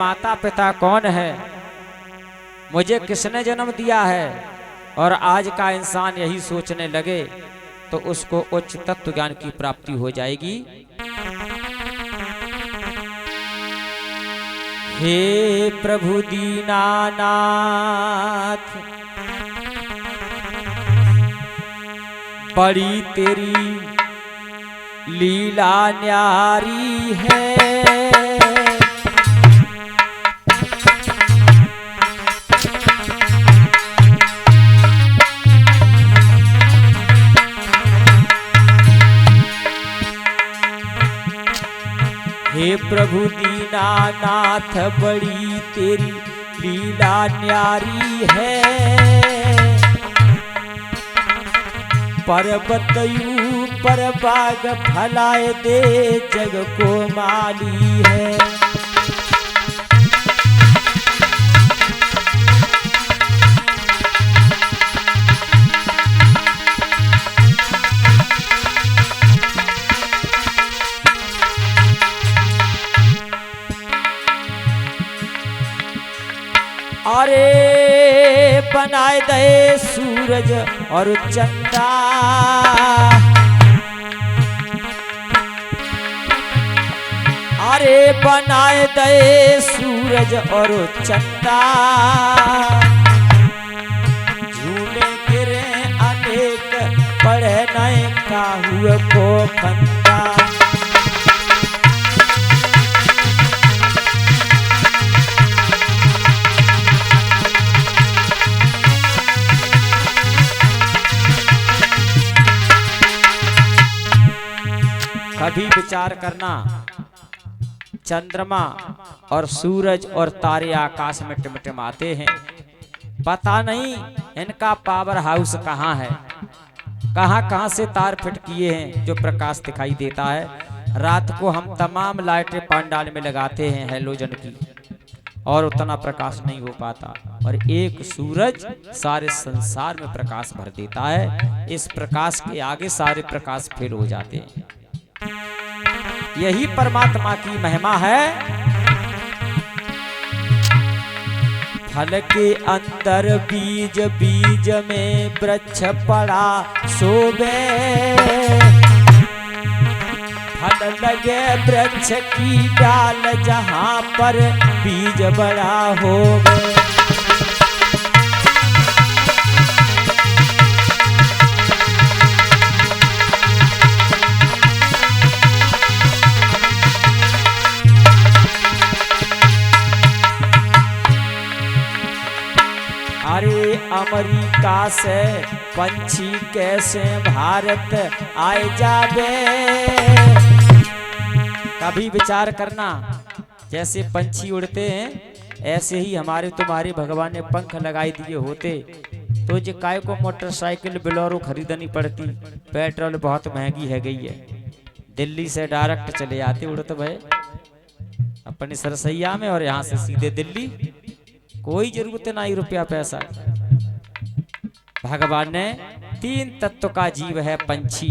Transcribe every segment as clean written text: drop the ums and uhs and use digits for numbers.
माता पिता कौन है, मुझे किसने जन्म दिया है, और आज का इंसान यही सोचने लगे तो उसको उच्च तत्व ज्ञान की प्राप्ति हो जाएगी। हे प्रभु दीनानाथ, बड़ी तेरी लीला न्यारी है। हे प्रभु दीनानाथ, बड़ी तेरी लीला न्यारी है। पर्वत ऊपर बाग फैलाए दे, जग को माली है। अरे बनाए दे सूरज और चंदा, अरे बनाए दे सूरज और चंदा। झूले गिरे अनेक, पड़े नए काहुए को फंदा। कभी विचार करना, चंद्रमा और सूरज और तारे आकाश में टिमटिमाते हैं, पता नहीं इनका पावर हाउस कहाँ है, कहाँ कहाँ से तार फिट किए हैं जो प्रकाश दिखाई देता है। रात को हम तमाम लाइटें पंडाल में लगाते हैं हैलोजन की, और उतना प्रकाश नहीं हो पाता, और एक सूरज सारे संसार में प्रकाश भर देता है। इस प्रकाश के आगे सारे प्रकाश फेल हो जाते हैं। यही परमात्मा की महिमा है। फल के अंदर बीज, बीज में वृक्ष पड़ा शोभे। फल लगे वृक्ष की डाल, जहां पर बीज बड़ा होवे। अरे अमेरिका से पंछी कैसे भारत आए जावे। कभी विचार करना, जैसे पंछी उड़ते हैं ऐसे ही हमारे तुम्हारे भगवान ने पंख लगाई दिए होते तो जो काय को मोटरसाइकिल बोलेरो खरीदनी पड़ती। पेट्रोल बहुत महंगी है गई है। दिल्ली से डायरेक्ट चले आते उड़ते भय अपने सरसैया में, और यहाँ से सीधे दिल्ली, कोई जरूरत नहीं रुपया पैसा। भगवान ने तीन तत्व का जीव है पंछी।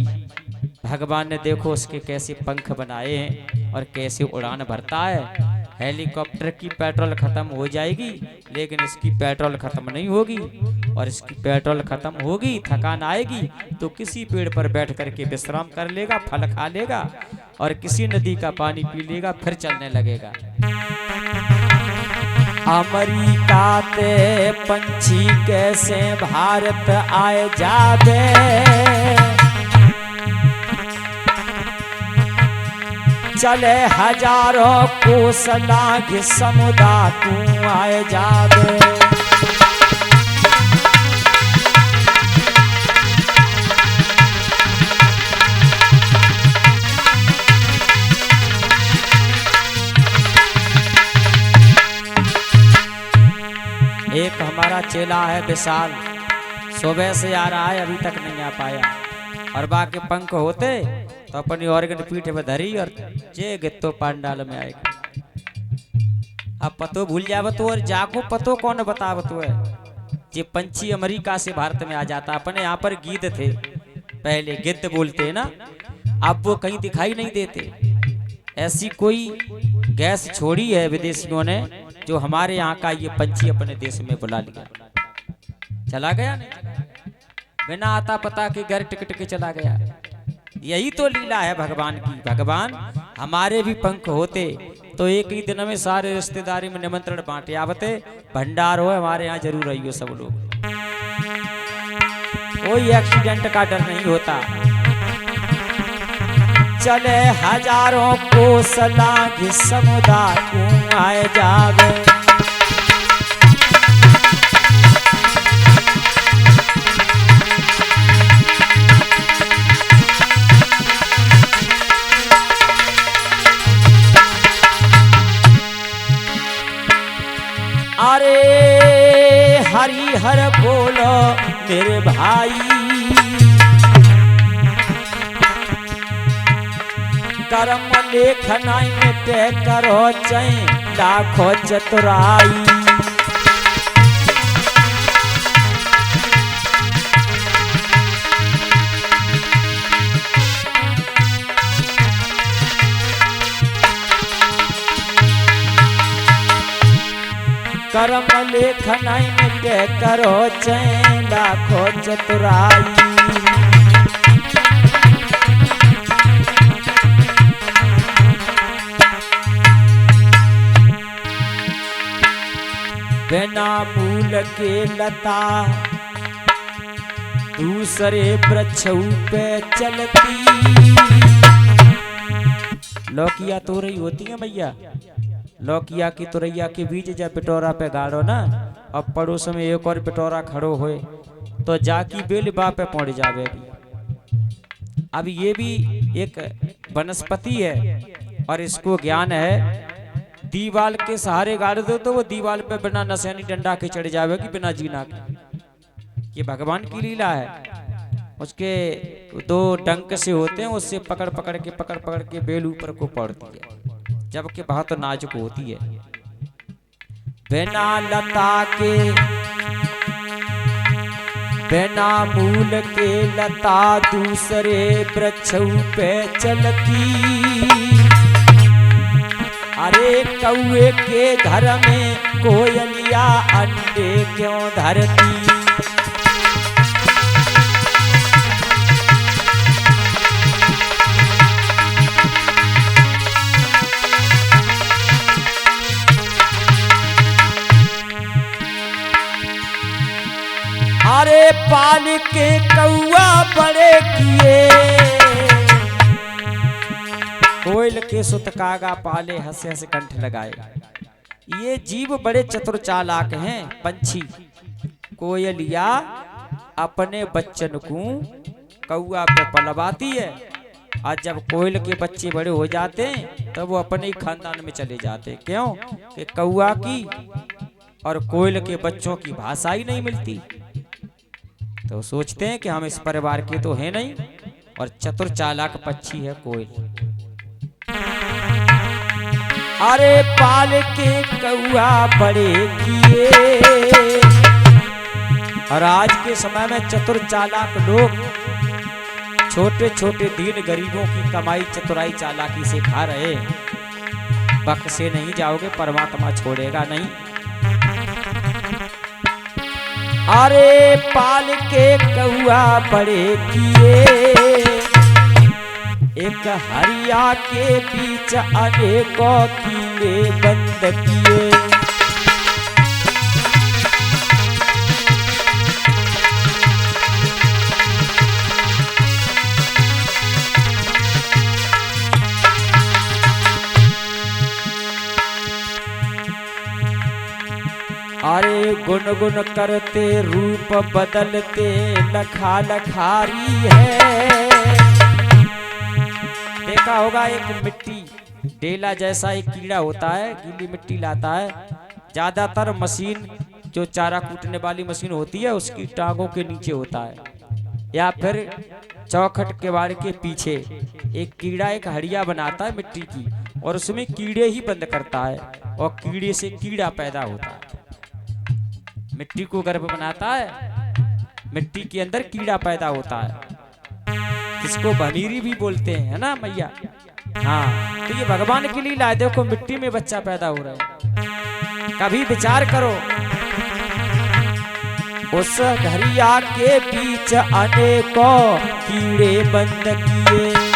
भगवान ने देखो उसके कैसे पंख बनाए हैं और कैसे उड़ान भरता है। हेलीकॉप्टर की पेट्रोल खत्म हो जाएगी, लेकिन इसकी पेट्रोल खत्म नहीं होगी, और इसकी पेट्रोल खत्म होगी, थकान आएगी तो किसी पेड़ पर बैठ करके विश्राम कर लेगा, फल खा लेगा, और किसी नदी का पानी पी लेगा, फिर चलने लगेगा। अमेरिका ते पंछी कैसे भारत आए जावे। चले हजारों कोस लाख समुद्र, तू आए जावे। एक हमारा चेला है विशाल, सुबह से आ रहा है, अभी तक नहीं आ पाया। और बाकी पंख होते तो अपनी ऑर्गन पीठ में धरी और जे गित्तो पंडाल में आएगा। अब पतो भूल जावत तो, और जाको पतो कौन बतावत है। जे पंछी अमेरिका से भारत में आ जाता। अपने यहाँ पर गिद्ध थे, पहले गिद्ध बोलते हैं ना, अब वो कहीं दिखाई नहीं देते। ऐसी कोई गैस छोड़ी है विदेशियों ने जो हमारे यहाँ का ये पंछी अपने देश में बुला लिया, चला गया नहीं, बिना आता पता के घर टिकट के चला गया। यही तो लीला है भगवान की। भगवान हमारे भी पंख होते तो एक ही दिन में सारे रिश्तेदारी में निमंत्रण बांटे आवते, भंडार हो हमारे यहाँ जरूर रहियो सब लोग। कोई एक्सीडेंट का डर नहीं होता। चले हजारों को सलाह समुदाय आए जावे, अरे हरि हर बोलो मेरे भाई, कर्म लेखनाई में पे करो चै लाखों चतुराई। कर्म लेखनाई में पे करो चै लाखों चतुराई। बिना मूल के लता दूसरे वृक्ष पे चलती। लौकिया तोरई होती है भैया, लौकिया की तुरैया के बीज जब पिटोरा पे गाड़ो ना, अब पड़ोस में एक और पिटोरा खड़ो होए तो जाकी बेल बा पे पहुंच जावेगी। अब ये भी एक वनस्पति है और इसको ज्ञान है, दीवाल के सहारे गाड़ दो तो वो दीवाल पे बिना नसैनी डंडा के चढ़ जावेगी, बिना जीना के। ये भगवान की लीला है। उसके दो डंक से होते हैं, उससे पकड़ पकड़ के बेल ऊपर को पड़ती है, जबकि बहुत नाजुक होती है। बिना लता के बिना मूल के लता दूसरे वृक्ष पे चलती। अरे कौए के घर में कोयलिया अंडे क्यों धरती। अरे पाल के कौआ बड़े किए, कोयल के सुत कागा पाले हंसे हंसे कंठ लगाए। ये जीव बड़े चतुर चालाक हैं पंछी। कोयलिया अपने बच्चन को कौआ पे पलवाती है, और जब कोयल के बच्चे बड़े हो जाते हैं तब वो अपने ही खानदान में चले जाते हैं। क्यों कि कौआ की और कोयल के बच्चों की भाषा ही नहीं मिलती, तो सोचते हैं कि हम इस परिवार के तो हैं नहीं, और चतुर चालाक पक्षी है कोयल। अरे पाल के कौआ बड़े किए, और आज के समय में चतुर चालाक लोग छोटे छोटे दीन गरीबों की कमाई चतुराई चालाकी से खा रहे। बक्से नहीं जाओगे, परमात्मा छोड़ेगा नहीं। अरे पाल के कौआ बड़े किए, एक हरिया के बीच अनेकों कीड़े बंद किए। अरे गुन गुन करते रूप बदलते लखा लखारी है। देखा होगा एक मिट्टी डेला जैसा एक कीड़ा होता है, गीली मिट्टी लाता है। ज्यादातर मशीन जो चारा कूटने वाली मशीन होती है उसकी टांगों के नीचे होता है, या फिर चौखट के बाड़ के पीछे एक कीड़ा एक हड़िया बनाता है मिट्टी की, और उसमें कीड़े ही बंद करता है, और कीड़े से कीड़ा पैदा होता है। मिट्टी को गर्भ बनाता है, मिट्टी के अंदर कीड़ा पैदा होता है, जिसको भमीरी भी बोलते हैं, है ना मैया। हाँ, तो ये भगवान की लीला है। देखो मिट्टी में बच्चा पैदा हो रहा है। कभी विचार करो, उस घरिया के बीच अनेकों कीड़े बंद किए।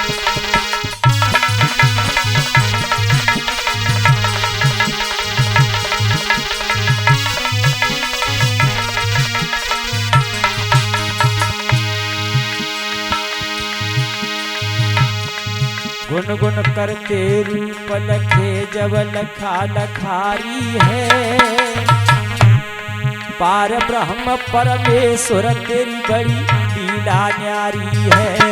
गुन गुन करते रूप लखे जब लखा लखारी है। पार ब्रह्म परमेश्वर तेरी बड़ी लीला न्यारी है।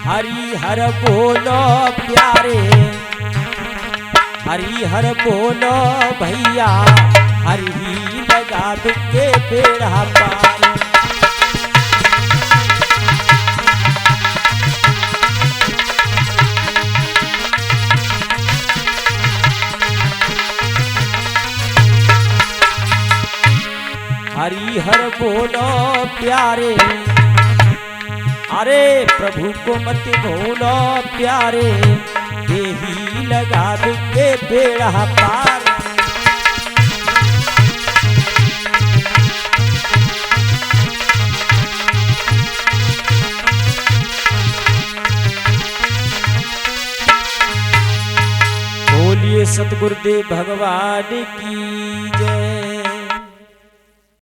हरि हर बोलो प्यारे, हरि हर बोलो भैया, हरि ही लगा के बेड़ा पार। हरि हर बोलो प्यारे, अरे प्रभु को मत भूलो प्यारे, देही लगा के बेड़ा पार। बोलिए सतगुरुदेव भगवान की जय।